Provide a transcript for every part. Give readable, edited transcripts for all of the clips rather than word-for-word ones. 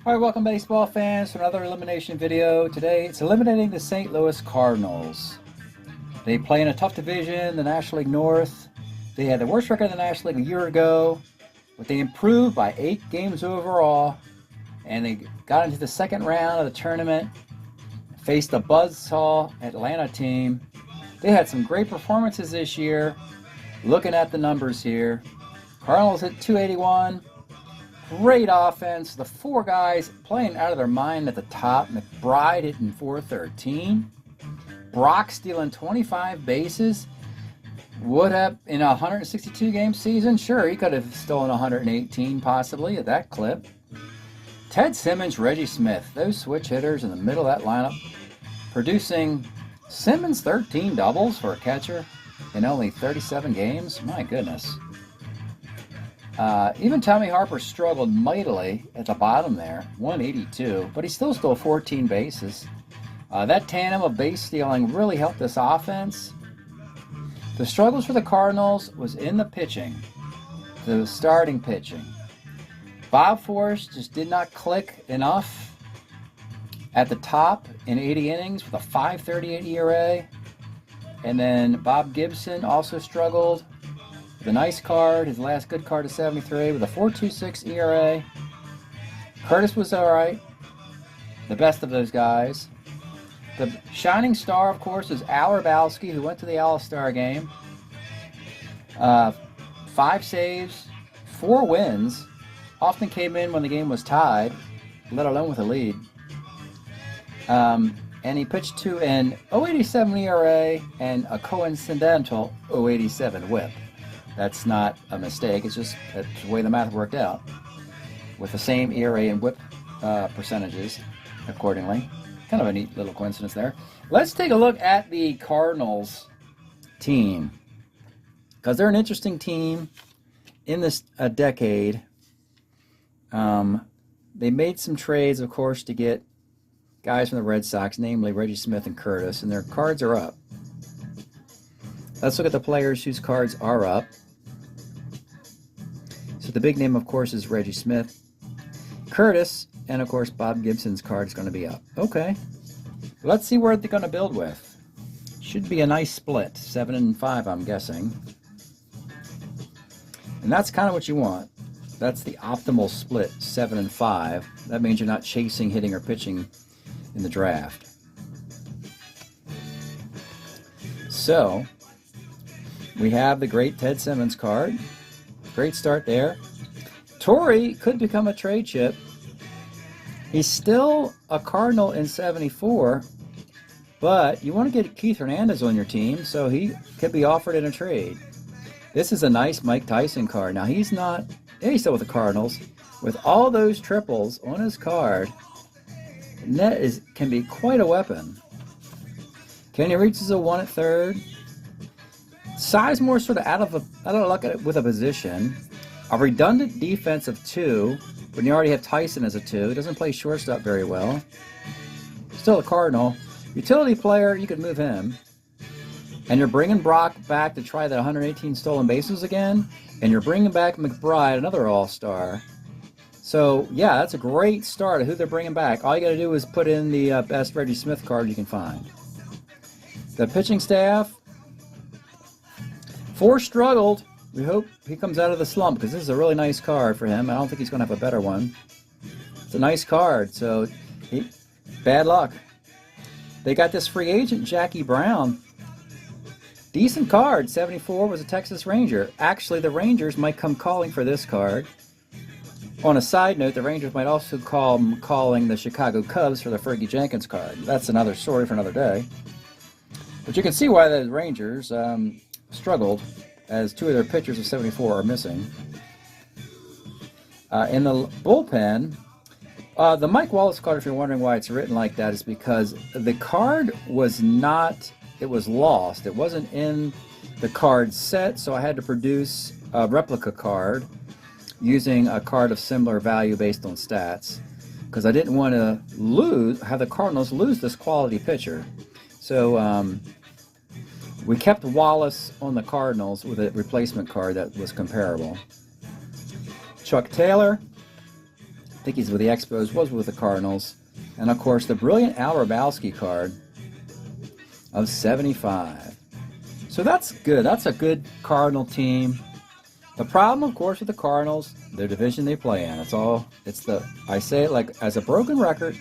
All right, welcome baseball fans to another elimination video. Today it's eliminating the St. Louis Cardinals. They play in a tough division, the National League North. They had the worst record in the National League a year ago, but they improved by 8 games overall, and they got into the second round of the tournament, faced a buzzsaw Atlanta team. They had some great performances this year. Looking at the numbers here, Cardinals hit 281. Great offense. The 4 guys playing out of their mind at the top. McBride hitting 413. Brock stealing 25 bases. Would have in a 162 game season. Sure, he could have stolen 118 possibly at that clip. Ted Simmons, Reggie Smith, those switch hitters in the middle of that lineup, producing Simmons 13 doubles for a catcher in only 37 games. My goodness. Even Tommy Harper struggled mightily at the bottom there, 182, but he still stole 14 bases. That tandem of base stealing really helped this offense. The struggles for the Cardinals was in the pitching, the starting pitching. Bob Forrest just did not click enough at the top in 80 innings with a 5.38 ERA. And then Bob Gibson also struggled. The nice card, his last good card is 73 with a 4.26 ERA. Curtis was all right, the best of those guys. The shining star, of course, is Al Hrabowski, who went to the All-Star game. 5 saves, 4 wins. Often came in when the game was tied, let alone with a lead. And he pitched to an 0.87 ERA and a coincidental 0.87 WHIP. That's not a mistake. It's just that's the way the math worked out with the same ERA and WHIP percentages accordingly. Kind of a neat little coincidence there. Let's take a look at the Cardinals team because they're an interesting team in this decade. They made some trades, of course, to get guys from the Red Sox, namely Reggie Smith and Curtis, and their cards are up. Let's look at the players whose cards are up. So the big name, of course, is Reggie Smith. Curtis, and of course, Bob Gibson's card is going to be up. Okay. Let's see where they're going to build with. Should be a nice split, 7 and 5, I'm guessing. And that's kind of what you want. That's the optimal split, 7 and 5. That means you're not chasing, hitting, or pitching in the draft. So, we have the great Ted Simmons card. Great start there. Torrey could become a trade chip. He's still a Cardinal in 74, but you want to get Keith Hernandez on your team, so he could be offered in a trade. This is a nice Mike Tyson card. Now, he's still with the Cardinals. With all those triples on his card, that can be quite a weapon. Kenny Reitz is a 1 at third. Sizemore sort of out of luck with a position. A redundant defense of 2, when you already have Tyson as a 2. Doesn't play shortstop very well. Still a Cardinal. Utility player, you could move him. And you're bringing Brock back to try the 118 stolen bases again. And you're bringing back McBride, another all-star. So, yeah, that's a great start of who they're bringing back. All you got to do is put in the best Reggie Smith card you can find. The pitching staff, Forrest struggled. We hope he comes out of the slump because this is a really nice card for him. I don't think he's going to have a better one. It's a nice card, so bad luck. They got this free agent, Jackie Brown. Decent card, 74, was a Texas Ranger. Actually, the Rangers might come calling for this card. On a side note, the Rangers might also calling the Chicago Cubs for the Fergie Jenkins card. That's another story for another day. But you can see why the Rangers struggled, as 2 of their pitchers of 74 are missing. In the bullpen, the Mike Wallace card, if you're wondering why it's written like that, is because the card was not, it was lost. It wasn't in the card set, so I had to produce a replica card using a card of similar value based on stats, because I didn't want to have the Cardinals lose this quality pitcher. So we kept Wallace on the Cardinals with a replacement card that was comparable. Chuck Taylor, I think he's with the Expos, was with the Cardinals. And of course, the brilliant Al Hrabowski card of 75. So that's good. That's a good Cardinal team. The problem, of course, with the Cardinals, their division they play in. I say it like as a broken record.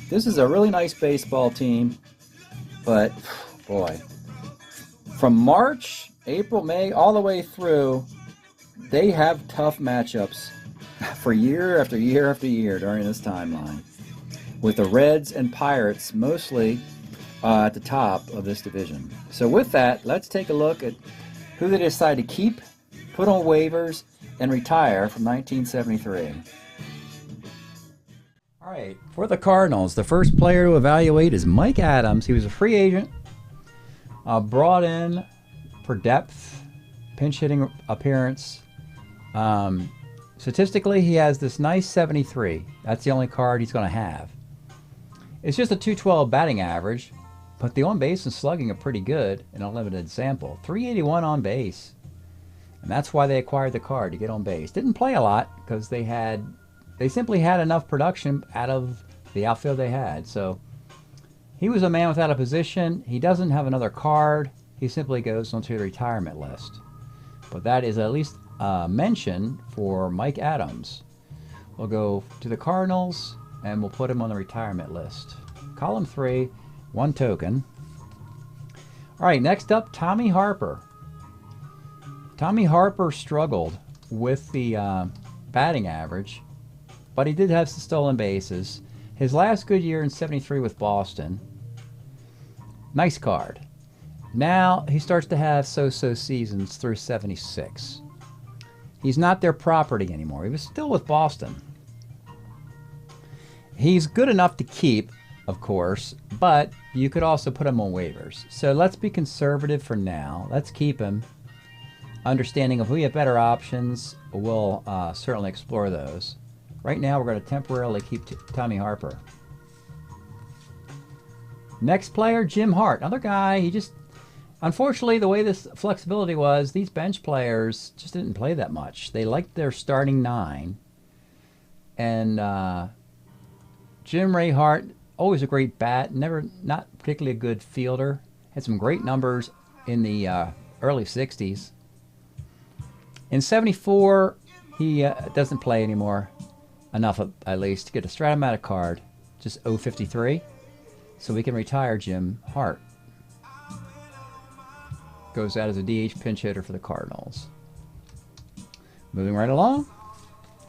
This is a really nice baseball team, but boy, from March, April, May, all the way through, they have tough matchups for year after year after year during this timeline, with the Reds and Pirates mostly at the top of this division. So with that, let's take a look at who they decide to keep, put on waivers, and retire from 1973. All right, for the Cardinals, the first player to evaluate is Mike Adams. He was a free agent, brought in for depth, pinch hitting appearance. Statistically, he has this nice 73. That's the only card he's going to have. It's just a 212 batting average, but the on-base and slugging are pretty good in a limited sample. 381 on base, and that's why they acquired the card, to get on base. Didn't play a lot because they simply had enough production out of the outfield they had. So he was a man without a position. He doesn't have another card. He simply goes onto the retirement list. But that is at least a mention for Mike Adams. We'll go to the Cardinals, and we'll put him on the retirement list. Column 3, 1 token. All right, next up, Tommy Harper. Tommy Harper struggled with the batting average, but he did have some stolen bases. His last good year in 73 with Boston. Nice card. Now he starts to have so-so seasons through 76. He's not their property anymore. He was still with Boston. He's good enough to keep, of course, but you could also put him on waivers. So let's be conservative for now. Let's keep him. Understanding if we have better options, we'll certainly explore those. Right now, we're going to temporarily keep Tommy Harper. Next player, Jim Hart. Another guy, unfortunately, the way this flexibility was, these bench players just didn't play that much. They liked their starting 9. And Jim Ray Hart, always a great bat, not particularly a good fielder. Had some great numbers in the early 60s. In 74, he doesn't play anymore. Enough, at least, to get a Strat-O-Matic card. Just 053. So we can retire Jim Hart. Goes out as a DH pinch hitter for the Cardinals. Moving right along,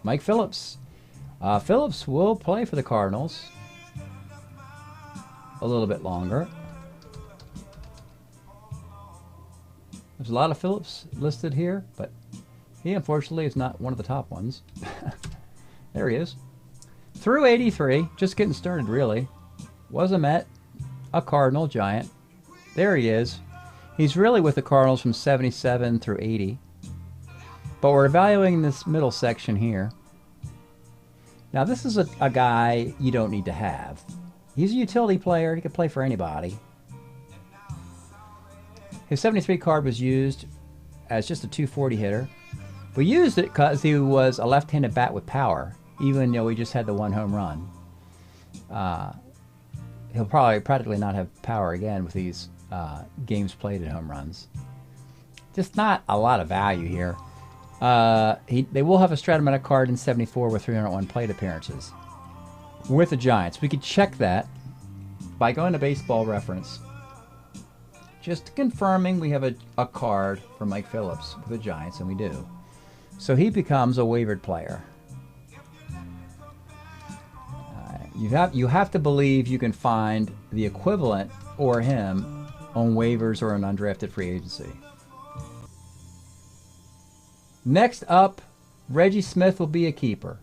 Mike Phillips. Phillips will play for the Cardinals a little bit longer. There's a lot of Phillips listed here, but he unfortunately is not one of the top ones. There he is. Through 83, just getting started really. Was a Met, a Cardinal, Giant. There he is. He's really with the Cardinals from 77 through 80. But we're evaluating this middle section here. Now this is a guy you don't need to have. He's a utility player. He can play for anybody. His 73 card was used as just a 240 hitter. We used it because he was a left-handed bat with power, even though he just had the 1 home run. He'll probably practically not have power again with these games played at home runs. Just not a lot of value here. They will have a Strat-O-Matic card in 74 with 301 plate appearances with the Giants. We could check that by going to Baseball Reference. Just confirming we have a card for Mike Phillips with the Giants, and we do. So he becomes a waivered player. You have to believe you can find the equivalent or him on waivers or an undrafted free agency. Next up, Reggie Smith will be a keeper.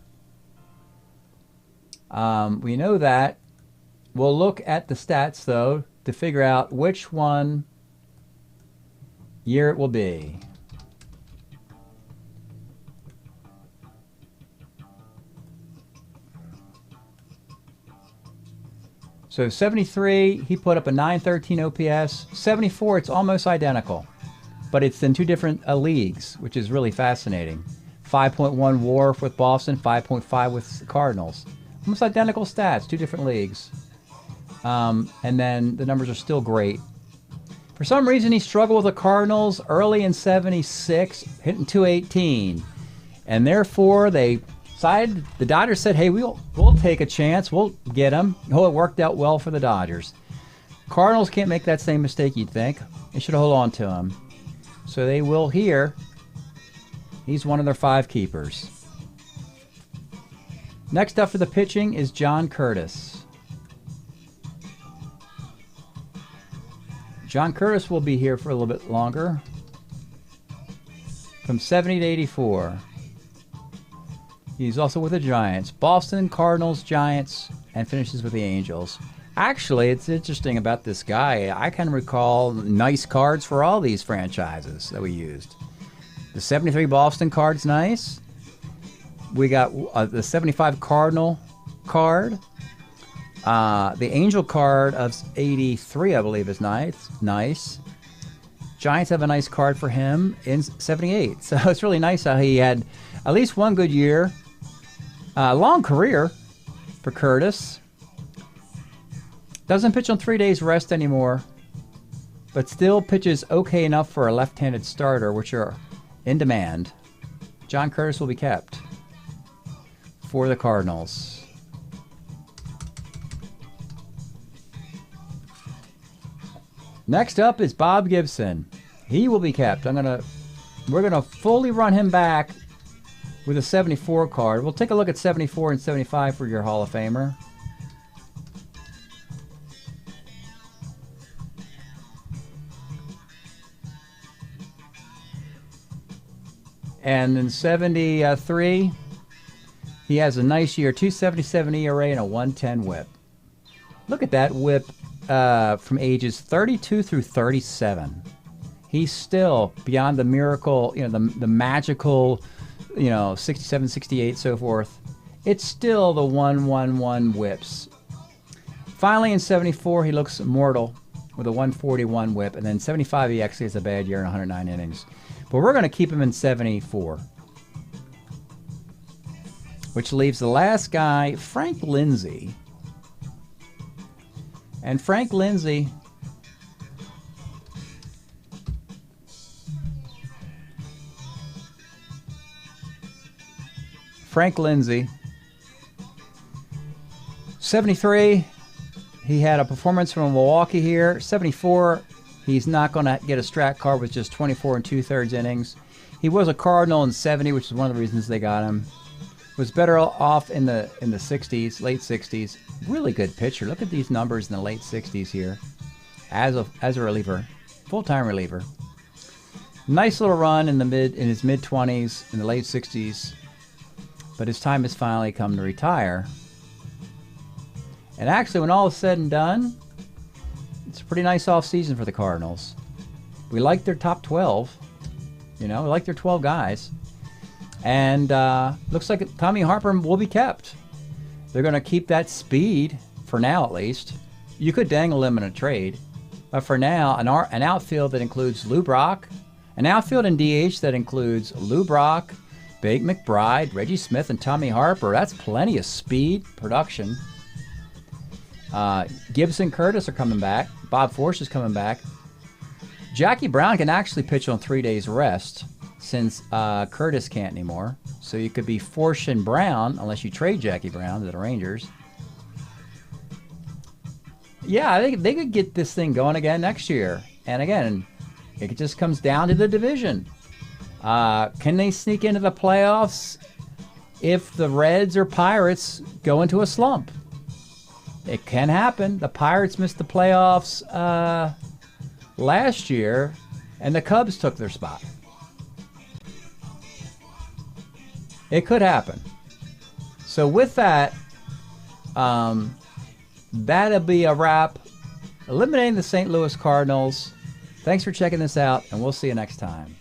We know that. We'll look at the stats, though, to figure out which year it will be. So 73, he put up a 913 OPS. 74, it's almost identical, but it's in 2 different leagues, which is really fascinating. 5.1 WAR with Boston, 5.5 with the Cardinals. Almost identical stats, 2 different leagues. And then the numbers are still great. For some reason, he struggled with the Cardinals early in 76, hitting 218. And therefore, they decided, the Dodgers said, hey, we'll take a chance. We'll get him. Oh, it worked out well for the Dodgers. Cardinals can't make that same mistake, you'd think. They should hold on to him. So they will here. He's one of their 5 keepers. Next up for the pitching is John Curtis. John Curtis will be here for a little bit longer. From 70 to 84. He's also with the Giants. Boston, Cardinals, Giants, and finishes with the Angels. Actually, it's interesting about this guy. I can recall nice cards for all these franchises that we used. The 73 Boston card's nice. We got the 75 Cardinal card. The Angel card of 83, I believe, is nice. Giants have a nice card for him in 78. So it's really nice how he had at least one good year. Long career for Curtis. Doesn't pitch on 3 days rest anymore, but still pitches okay enough for a left-handed starter, which are in demand. John Curtis will be kept for the Cardinals. Next up is Bob Gibson. He will be kept. We're gonna fully run him back with a 74 card. We'll take a look at 74 and 75 for your Hall of Famer. And in 73, he has a nice year, 2.77 ERA and a 1.10 WHIP. Look at that WHIP from ages 32 through 37. He's still beyond the miracle, the magical, 67, 68, so forth. It's still the 1.11 WHIPs. Finally, in 74, he looks mortal with a 1.41 WHIP, and then 75, he actually has a bad year in 109 innings. But we're going to keep him in 74. Which leaves the last guy, Frank Lindsay. And Frank Lindsay Frank Lindsay, 73, he had a performance from Milwaukee here. 74, he's not going to get a Strat card with just 24 and 2/3 innings. He was a Cardinal in 70, which is one of the reasons they got him. Was better off in the 60s, late 60s. Really good pitcher. Look at these numbers in the late 60s here. As a reliever, full-time reliever. Nice little run in his mid-20s, in the late 60s. But his time has finally come to retire. And actually, when all is said and done, it's a pretty nice off-season for the Cardinals. We like their top 12. We like their 12 guys. And looks like Tommy Harper will be kept. They're going to keep that speed, for now at least. You could dangle him in a trade. But for now, an outfield that includes Lou Brock, an outfield in DH that includes Lou Brock, Big McBride, Reggie Smith, and Tommy Harper. That's plenty of speed, production. Gibson, Curtis are coming back. Bob Force is coming back. Jackie Brown can actually pitch on 3 days rest since Curtis can't anymore. So you could be Force and Brown, unless you trade Jackie Brown to the Rangers. Yeah, I think they could get this thing going again next year. And again, it just comes down to the division. Can they sneak into the playoffs if the Reds or Pirates go into a slump? It can happen. The Pirates missed the playoffs last year, and the Cubs took their spot. It could happen. So with that, that'll be a wrap. Eliminating the St. Louis Cardinals. Thanks for checking this out, and we'll see you next time.